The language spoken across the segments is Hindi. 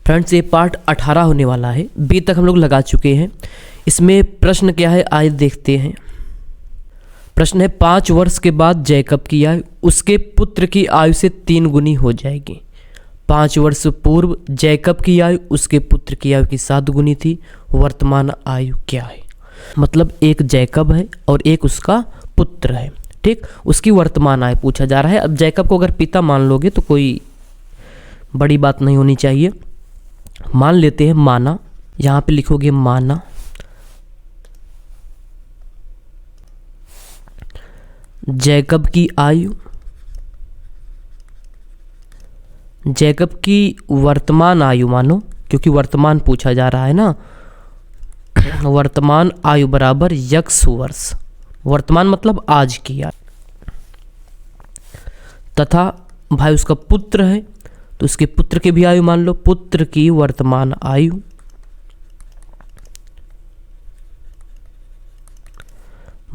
फ्रेंड्स ये पार्ट 18 होने वाला है। बी तक हम लोग लगा चुके हैं। इसमें प्रश्न क्या है आइए देखते हैं। प्रश्न है 5 वर्ष के बाद जैकब की आयु उसके पुत्र की आयु से 3 गुनी हो जाएगी। 5 वर्ष पूर्व जैकब की आयु उसके पुत्र की आयु की 7 गुनी थी। वर्तमान आयु क्या है? मतलब एक जैकब है और एक उसका पुत्र है, ठीक। उसकी वर्तमान आयु पूछा जा रहा है। अब जैकब को अगर पिता मान लोगे तो कोई बड़ी बात नहीं होनी चाहिए। मान लेते हैं माना, यहाँ पे लिखोगे माना जैकब की आयु, जैकब की वर्तमान आयु मानो, क्योंकि वर्तमान पूछा जा रहा है ना। वर्तमान आयु बराबर यक्स वर्ष, वर्तमान मतलब आज की आयु, तथा भाई उसका पुत्र है तो उसके पुत्र की भी आयु मान लो। पुत्र की वर्तमान आयु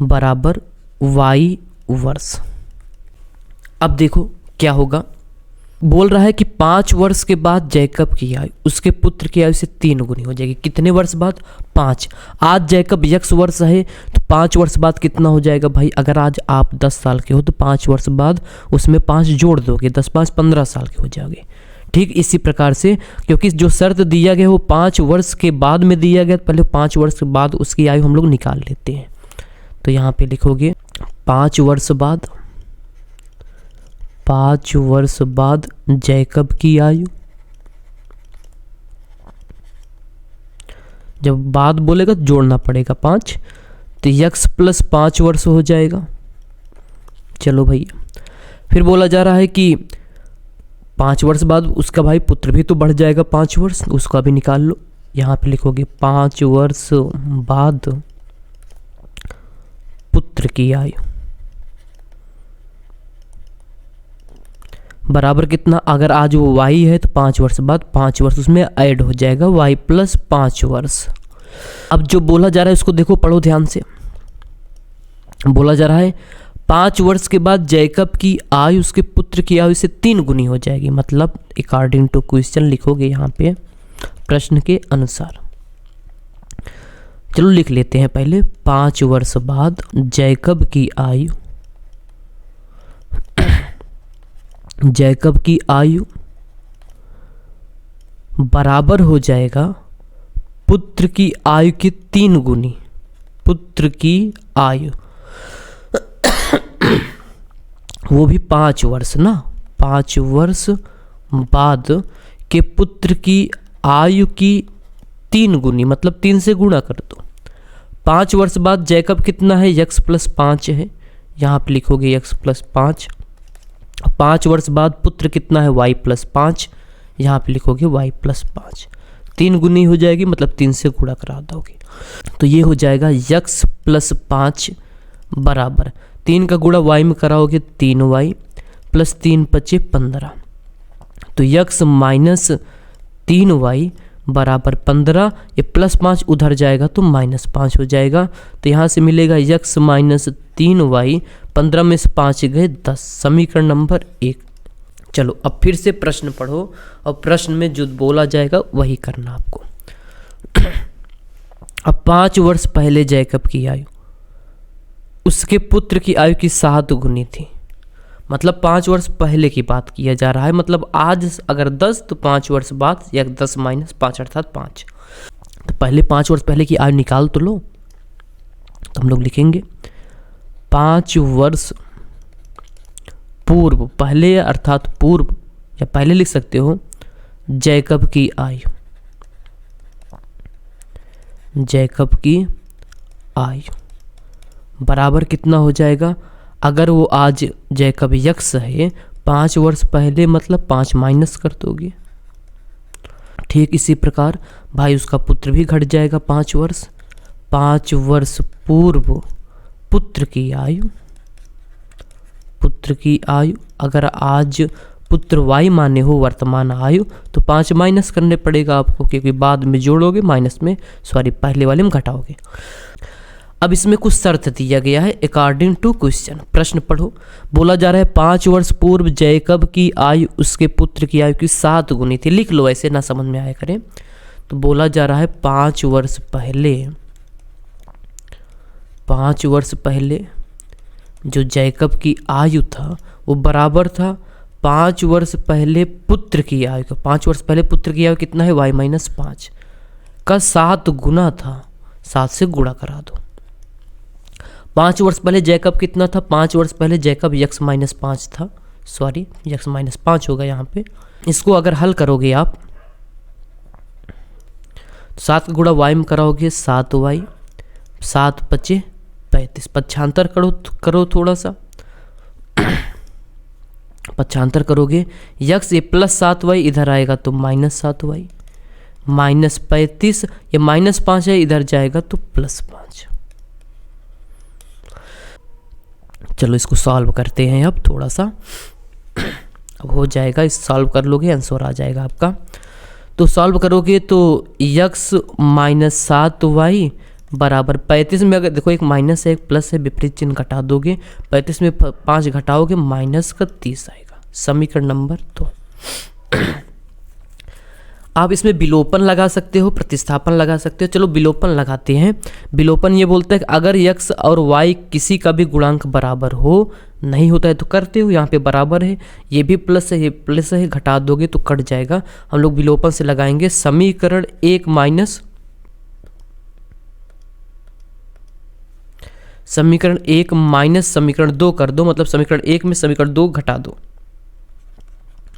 बराबर वाई वर्ष। अब देखो क्या होगा। बोल रहा है कि 5 वर्ष के बाद जैकब की आयु उसके पुत्र की आयु से 3 गुनी हो जाएगी। कितने वर्ष बाद? 5। आज जैकब यक्स वर्ष है तो 5 वर्ष बाद कितना हो जाएगा भाई? अगर आज आप 10 साल के हो तो 5 वर्ष बाद उसमें 5 जोड़ दोगे, 10 5 15 साल के हो जाओगे, ठीक। इसी प्रकार से क्योंकि जो शर्त दिया गया वो 5 वर्ष के बाद में दिया गया, पहले 5 वर्ष के बाद उसकी आयु हम लोग निकाल लेते हैं। तो यहाँ पे लिखोगे 5 वर्ष बाद, 5 वर्ष बाद जैकब की आयु। जब बाद बोलेगा तो जोड़ना पड़ेगा 5, तो यक्स प्लस 5 वर्ष हो जाएगा। चलो भैया, फिर बोला जा रहा है कि 5 वर्ष बाद उसका भाई पुत्र भी तो बढ़ जाएगा 5 वर्ष, उसका भी निकाल लो। यहाँ पे लिखोगे 5 वर्ष बाद पुत्र की आयु बराबर कितना? अगर आज वो y है तो 5 वर्ष बाद 5 वर्ष उसमें ऐड हो जाएगा, y प्लस 5 वर्ष। अब जो बोला जा रहा है उसको देखो, पढ़ो ध्यान से। बोला जा रहा है 5 वर्ष के बाद जैकब की आयु उसके पुत्र की आयु से 3 गुनी हो जाएगी। मतलब अकॉर्डिंग टू क्वेश्चन लिखोगे यहाँ पे प्रश्न के अनुसार। चलो लिख लेते हैं पहले। 5 वर्ष बाद जैकब की आयु, जैकब की आयु बराबर हो जाएगा पुत्र की आयु की 3 गुनी। पुत्र की आयु वो भी 5 वर्ष ना, 5 वर्ष बाद के पुत्र की आयु की 3 गुनी, मतलब 3 से गुणा कर दो। 5 वर्ष बाद जैकब कितना है? यक्स प्लस 5 है, यहाँ पे लिखोगे यक्स प्लस 5। 5 वर्ष बाद पुत्र कितना है? y प्लस 5, यहाँ पे लिखोगे y प्लस 5। 3 गुनी हो जाएगी, मतलब 3 से गुणा करा दोगे तो ये हो जाएगा यक्स प्लस 5 बराबर 3 का गुणा y में कराओगे 3y प्लस 3 × 5 = 15। तो यक्स माइनस 3y बराबर 15। ये प्लस 5 उधर जाएगा तो माइनस 5 हो जाएगा। तो यहाँ से मिलेगा यक्स माइनस 3y, 15 में से 5 गए 10, समीकरण नंबर 1। चलो अब फिर से प्रश्न पढ़ो और प्रश्न में जो बोला जाएगा वही करना आपको। अब 5 वर्ष पहले जैकब की आयु उसके पुत्र की आयु की 7 गुनी थी। मतलब 5 वर्ष पहले की बात किया जा रहा है। मतलब आज अगर 10 तो 5 वर्ष बाद या 10 - 5 अर्थात 5। तो पहले 5 वर्ष पहले की आयु निकाल तो लो। तो हम लोग लिखेंगे 5 वर्ष पूर्व, पहले अर्थात पूर्व या पहले लिख सकते हो, जैकब की आयु, जैकब की आयु बराबर कितना हो जाएगा? अगर वो आज जैकब यक्स है 5 वर्ष पहले, मतलब 5 माइनस कर दोगे, ठीक। इसी प्रकार भाई उसका पुत्र भी घट जाएगा 5 वर्ष। 5 वर्ष पूर्व पुत्र की आयु, पुत्र की आयु अगर आज पुत्र y माने हो वर्तमान आयु तो 5 माइनस करने पड़ेगा आपको, क्योंकि बाद में जोड़ोगे माइनस में, सॉरी पहले वाले में घटाओगे। अब इसमें कुछ शर्त दिया गया है अकॉर्डिंग टू क्वेश्चन। प्रश्न पढ़ो। बोला जा रहा है 5 वर्ष पूर्व जैकब की आयु उसके पुत्र की आयु की 7 गुनी थी। लिख लो, ऐसे ना समझ में आया करें। तो बोला जा रहा है 5 वर्ष पहले जो जैकब की आयु था वो बराबर था 5 वर्ष पहले पुत्र की आयु का। 5 वर्ष पहले पुत्र की आयु कितना है, y-5 का 7 गुना था। 7 से गुणा करा दो। 5 वर्ष पहले जैकब कितना था, 5 वर्ष पहले जैकब x-5 था, सॉरी x-5 होगा यहाँ पे। इसको अगर हल करोगे आप 7 गुणा y में कराओगे 7y, 7 × 35। पक्षांतर करो थोड़ा सा। पक्षांतर करोगे x ये +7y इधर आएगा तो -7y, -35 ये -5 है इधर जाएगा तो +5। चलो इसको सॉल्व करते हैं अब थोड़ा सा। अब हो जाएगा, इस सॉल्व कर लोगे आंसर आ जाएगा आपका। तो सॉल्व करोगे तो x-7y बराबर 35 में, अगर देखो एक माइनस है एक प्लस है, विपरीत चिन्ह घटा दोगे। 35 में 5 घटाओगे -30 आएगा। समीकरण नंबर 2। आप इसमें विलोपन लगा सकते हो, प्रतिस्थापन लगा सकते हो। चलो विलोपन लगाते हैं। विलोपन ये बोलता है कि अगर x और y किसी का भी गुणांक बराबर हो, नहीं होता है तो करते हो। यहाँ पे बराबर है, ये भी प्लस है ये प्लस है, घटा दोगे तो कट जाएगा। हम लोग विलोपन से लगाएंगे समीकरण 1 माइनस समीकरण 2 कर दो, मतलब समीकरण 1 में समीकरण 2 घटा दो।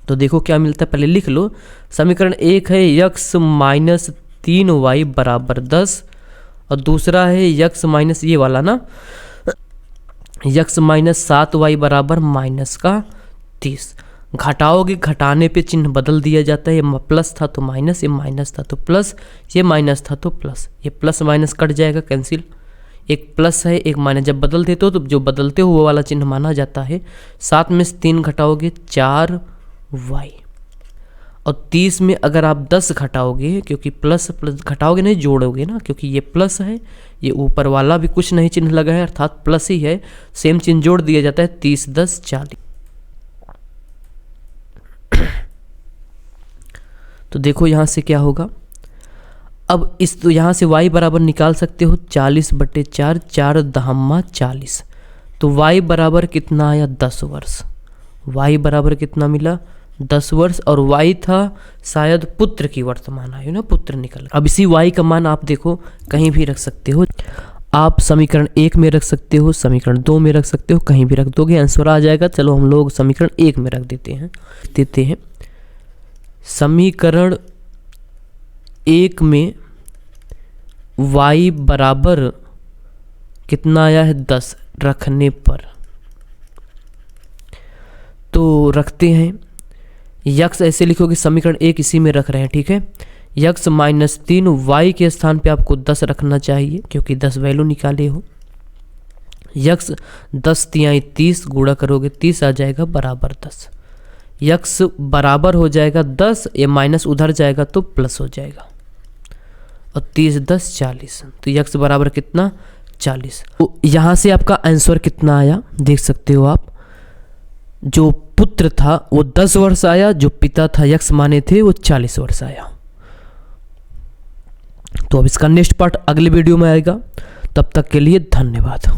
तो देखो क्या मिलता है, पहले लिख लो। समीकरण 1 है x-3y बराबर 10 और दूसरा है x- ये वाला ना, x-7y बराबर -30। घटाओगे, घटाने पे चिन्ह बदल दिया जाता है। ये प्लस था तो माइनस, ये माइनस था तो प्लस, ये माइनस था तो प्लस। ये प्लस माइनस कट जाएगा, कैंसिल। एक प्लस है एक माइनस, जब बदल देते हो तो जो बदलते हो वो वाला चिन्ह माना जाता है। 7 में से 3 घटाओगे 4y और 30 में अगर आप 10 घटाओगे, क्योंकि प्लस प्लस घटाओगे नहीं जोड़ोगे ना, क्योंकि ये प्लस है, ये ऊपर वाला भी कुछ नहीं चिन्ह लगा है अर्थात प्लस ही है, सेम चिन्ह जोड़ दिया जाता है। 30 10 40। तो देखो यहाँ से क्या होगा। अब इस तो यहाँ से y बराबर निकाल सकते हो 40/4, 4 दहम्मा 40। तो y बराबर कितना आया, 10 वर्ष। y बराबर कितना मिला, 10 वर्ष। और y था शायद पुत्र की वर्तमान आयु ना, पुत्र निकल। अब इसी y का मान आप देखो कहीं भी रख सकते हो। आप समीकरण 1 में रख सकते हो, समीकरण 2 में रख सकते हो, कहीं भी रख दोगे आंसर आ जाएगा। चलो हम लोग समीकरण 1 में रख देते हैं। समीकरण 1 में y बराबर कितना आया है, 10 रखने पर। तो रखते हैं x ऐसे लिखोगे, समीकरण 1 इसी में रख रहे हैं, ठीक है। x-3 y के स्थान पे आपको 10 रखना चाहिए क्योंकि 10 वैल्यू निकाले हो। x 10 तिहाई 30 गुणा करोगे 30 आ जाएगा बराबर 10। x बराबर हो जाएगा 10, ये माइनस उधर जाएगा तो प्लस हो जाएगा और 30 10 40। तो x बराबर कितना, 40। तो यहाँ से आपका आंसर कितना आया देख सकते हो आप। जो पुत्र था वो 10 वर्ष आया, जो पिता था x माने थे वो 40 वर्ष आया। तो अब इसका नेक्स्ट पार्ट अगले वीडियो में आएगा। तब तक के लिए धन्यवाद।